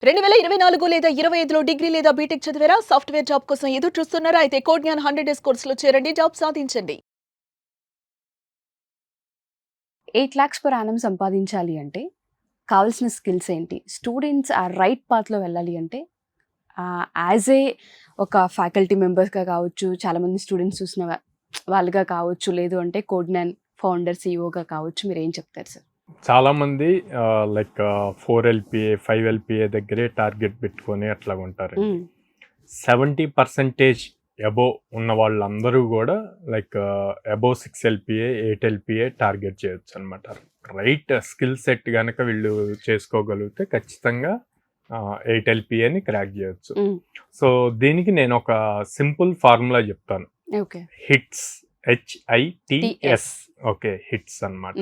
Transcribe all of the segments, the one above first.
2024 లేదా 25లో డిగ్రీ లేదా బీటెక్ చదివారా? సాఫ్ట్‌వేర్ జాబ్ కోసం ఎదురు చూస్తున్నారా? అయితే కోడ్‌జ్ఞాన్ 100 డేస్ కోర్సులో చేరండి. జాబ్ సాధించండి. 8 లాక్స్ పర్ యానం సంపాదించాలి అంటే కావాల్సిన స్కిల్స్ ఏంటి? స్టూడెంట్స్ ఆ రైట్ పాత్‌లో వెళ్ళాలి అంటే యాజ్ ఏ ఒక ఫ్యాకల్టీ మెంబర్స్‌గా కావచ్చు, చాలామంది స్టూడెంట్స్ చూసిన వాళ్ళుగా కావచ్చు, లేదు అంటే కోడ్‌జ్ఞాన్ ఫౌండర్, సీఈఓగా కావచ్చు. మీరేం చెప్తారు సార్? చాలామంది లైక్ 4 ఎల్‌పీఏ, 5 ఎల్‌పీఏ దగ్గరే టార్గెట్ పెట్టుకొని అట్లా ఉంటారండి. 70% అబోవ్ ఉన్న వాళ్ళందరూ కూడా like above 6 LPA, 8 LPA target చేయొచ్చు అనమాట. రైట్ స్కిల్ సెట్ కనుక వీళ్ళు చేసుకోగలిగితే ఖచ్చితంగా 8 ఎల్‌పీఏని క్రాక్ చేయొచ్చు. సో దీనికి నేను ఒక సింపుల్ ఫార్ములా చెప్తాను. Okay. Hits, HITS. Okay, hits అనమాట.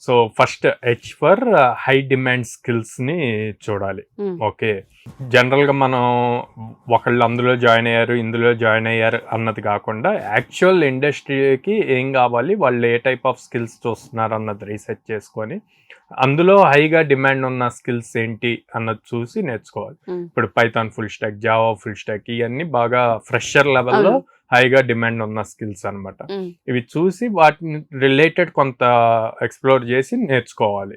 So first H for high demand స్కిల్స్ని చూడాలి. ఓకే, జనరల్గా మనం ఒకళ్ళు అందులో జాయిన్ అయ్యారు, ఇందులో జాయిన్ అయ్యారు అన్నది కాకుండా యాక్చువల్ ఇండస్ట్రీకి ఏం కావాలి, వాళ్ళు ఏ టైప్ ఆఫ్ స్కిల్స్ చూస్తున్నారు అన్నది రీసెర్చ్ చేసుకొని అందులో హైగా డిమాండ్ ఉన్న స్కిల్స్ ఏంటి అన్నది చూసి నేర్చుకోవాలి. ఇప్పుడు Python full stock, Java full stock, ఇవన్నీ బాగా ఫ్రెషర్ లెవెల్లో హైగా డిమాండ్ ఉన్న స్కిల్స్ అనమాట. ఇవి చూసి వాటిని రిలేటెడ్ కొంత ఎక్స్ప్లోర్ చేసి నేర్చుకోవాలి.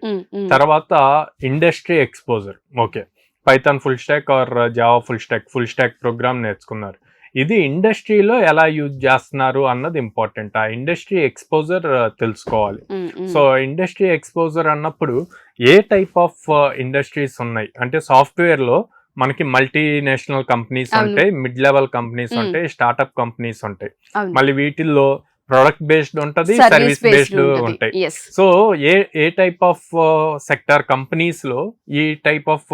తర్వాత industry exposure. Okay, Python full stack or Java full stack program నేర్చుకున్నారు. ఇది ఇండస్ట్రీలో ఎలా యూజ్ చేస్తున్నారు అన్నది ఇంపార్టెంట్. ఆ ఇండస్ట్రీ ఎక్స్పోజర్ తెలుసుకోవాలి. సో ఇండస్ట్రీ ఎక్స్పోజర్ అన్నప్పుడు ఏ టైప్ ఆఫ్ ఇండస్ట్రీస్ ఉన్నాయి అంటే, సాఫ్ట్వేర్లో మనకి మల్టీనేషనల్ కంపెనీస్ ఉంటాయి, మిడ్ లెవెల్ కంపెనీస్ ఉంటాయి, స్టార్ట్అప్ కంపెనీస్ ఉంటాయి. మళ్ళీ వీటిల్లో ప్రొడక్ట్ బేస్డ్ ఉంటుంది, సర్వీస్ బేస్డ్ ఉంటాయి. సో ఏ టైప్ ఆఫ్ సెక్టార్ కంపెనీస్ లో ఈ టైప్ ఆఫ్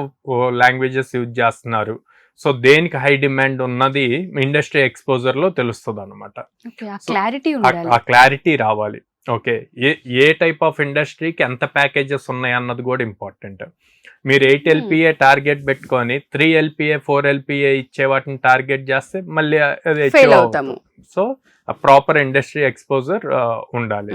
లాంగ్వేజెస్ యూజ్ చేస్తున్నారు, సో దేనికి హై డిమాండ్ ఉన్నది ఇండస్ట్రీ ఎక్స్పోజర్ లో తెలుస్తుంది అనమాట. ఆ క్లారిటీ రావాలి. ఓకే, ఏ టైప్ ఆఫ్ ఇండస్ట్రీకి ఎంత ప్యాకేజెస్ ఉన్నాయి అన్నది కూడా ఇంపార్టెంట్. మీరు 8 ఎల్‌పీఏ టార్గెట్ పెట్టుకొని 3 ఎల్‌పీఏ 4 ఎల్‌పీఏ ఇచ్చే వాటిని టార్గెట్ చేస్తే మళ్ళీ అది అచీవ్ అవుతాము. సో ప్రాపర్ ఇండస్ట్రీ ఎక్స్పోజర్ ఉండాలి.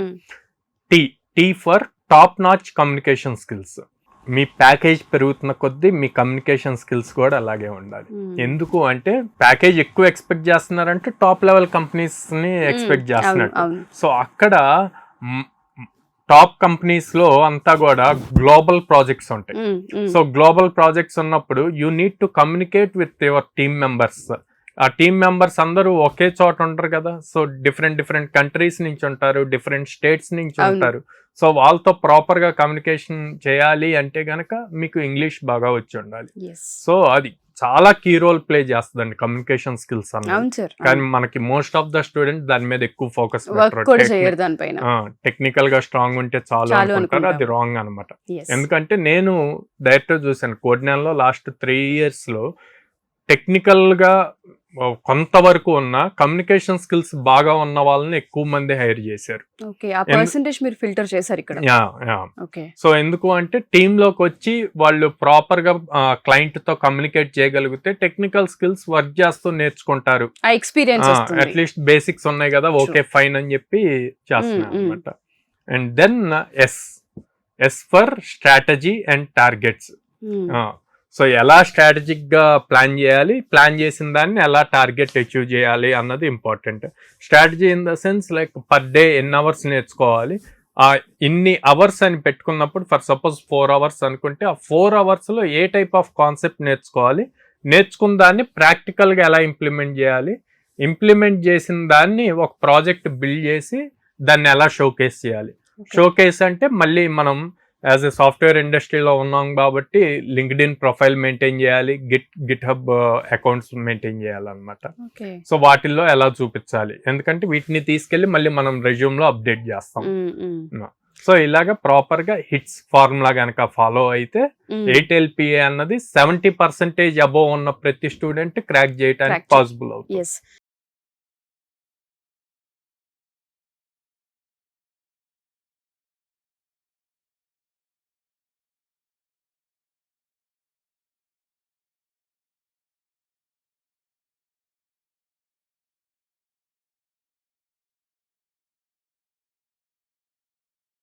Tea for top notch communication skills. Me package పెరుగుతున్న కొద్దీ మీ కమ్యూనికేషన్ స్కిల్స్ కూడా అలాగే ఉండాలి. ఎందుకు అంటే ప్యాకేజ్ ఎక్కువ ఎక్స్పెక్ట్ చేస్తున్నారంటే టాప్ లెవెల్ కంపెనీస్ ని ఎక్స్పెక్ట్ చేస్తున్నట్టు. సో అక్కడ టాప్ కంపెనీస్ లో అంతా కూడా గ్లోబల్ ప్రాజెక్ట్స్ ఉంటాయి. సో గ్లోబల్ ప్రాజెక్ట్స్ ఉన్నప్పుడు you need to communicate with your team members. ఆ టీమ్ మెంబర్స్ అందరూ ఒకే చోట ఉంటారు కదా. సో డిఫరెంట్ కంట్రీస్ నుంచి ఉంటారు, డిఫరెంట్ స్టేట్స్ నుంచి ఉంటారు. సో వాళ్ళతో ప్రాపర్ గా కమ్యూనికేషన్ చేయాలి అంటే గనక మీకు ఇంగ్లీష్ బాగా వచ్చి ఉండాలి. సో అది చాలా కీ రోల్ ప్లే చేస్తుందండి కమ్యూనికేషన్ స్కిల్స్ అన్నది. కానీ మనకి మోస్ట్ ఆఫ్ ద స్టూడెంట్ దాని మీద ఎక్కువ ఫోకస్ పెట్టారు. టెక్నికల్ గా స్ట్రాంగ్ ఉంటే చాలు అనుకుంటారు. అది రాంగ్ అనమాట. ఎందుకంటే నేను డైరెక్ట్ చూసాను కోడ్‌జ్ఞాన్ లో లాస్ట్ 3 years లో టెక్నికల్ గా కొంతవరకు ఉన్న కమ్యూనికేషన్ స్కిల్స్ బాగా ఉన్న వాళ్ళని ఎక్కువ మంది హైర్ చేశారు. సో ఎందుకు అంటే టీమ్ లోకి వచ్చి వాళ్ళు ప్రాపర్ గా క్లయింట్ తో కమ్యూనికేట్ చేయగలిగితే టెక్నికల్ స్కిల్స్ వర్క్ చేస్తూ నేర్చుకుంటారు. అట్లీస్ట్ బేసిక్స్ ఉన్నాయి కదా, ఓకే ఫైన్ అని చెప్పి చేస్తున్నారు అనమాట. And then S for strategy and targets. So ఎలా స్ట్రాటజిక్ గా ప్లాన్ చేయాలి, ప్లాన్ చేసిన దాన్ని ఎలా టార్గెట్ అచీవ్ చేయాలి అన్నది important. Strategy in the sense like per day ఎన్ని అవర్స్ నేర్చుకోవాలి, ఇన్ని అవర్స్ అని పెట్టుకున్నప్పుడు ఫర్ సపోజ్ 4 hours అనుకుంటే ఆ 4 hours లో ఏ టైప్ ఆఫ్ కాన్సెప్ట్ నేర్చుకోవాలి, నేర్చుకున్న దాన్ని ప్రాక్టికల్ గా ఎలా ఇంప్లిమెంట్ చేయాలి, ఇంప్లిమెంట్ చేసిన దాన్ని ఒక ప్రాజెక్ట్ బిల్డ్ చేసి దాన్ని ఎలా షోకేస్ చేయాలి. షోకేస్ అంటే మళ్ళీ మనం యాజ్ ఎ సాఫ్ట్వేర్ ఇండస్ట్రీలో ఉన్నాం కాబట్టి లింక్డ్ఇన్ ప్రొఫైల్ మెయింటైన్ చేయాలి, గిట్ హబ్ అకౌంట్స్ మెయింటైన్ చేయాలన్నమాట. సో వాటిల్లో ఎలా చూపించాలి, ఎందుకంటే వీటిని తీసుకెళ్లి మళ్ళీ మనం రెజ్యూమ్ లో అప్డేట్ చేస్తాం. సో ఇలాగా ప్రాపర్ గా హిట్స్ ఫార్ములా గనక ఫాలో అయితే 8 ఎల్‌పీఏ అన్నది 70% అబోవ్ ఉన్న ప్రతి స్టూడెంట్ క్రాక్ చేయడానికి పాసిబుల్ అవుతుంది.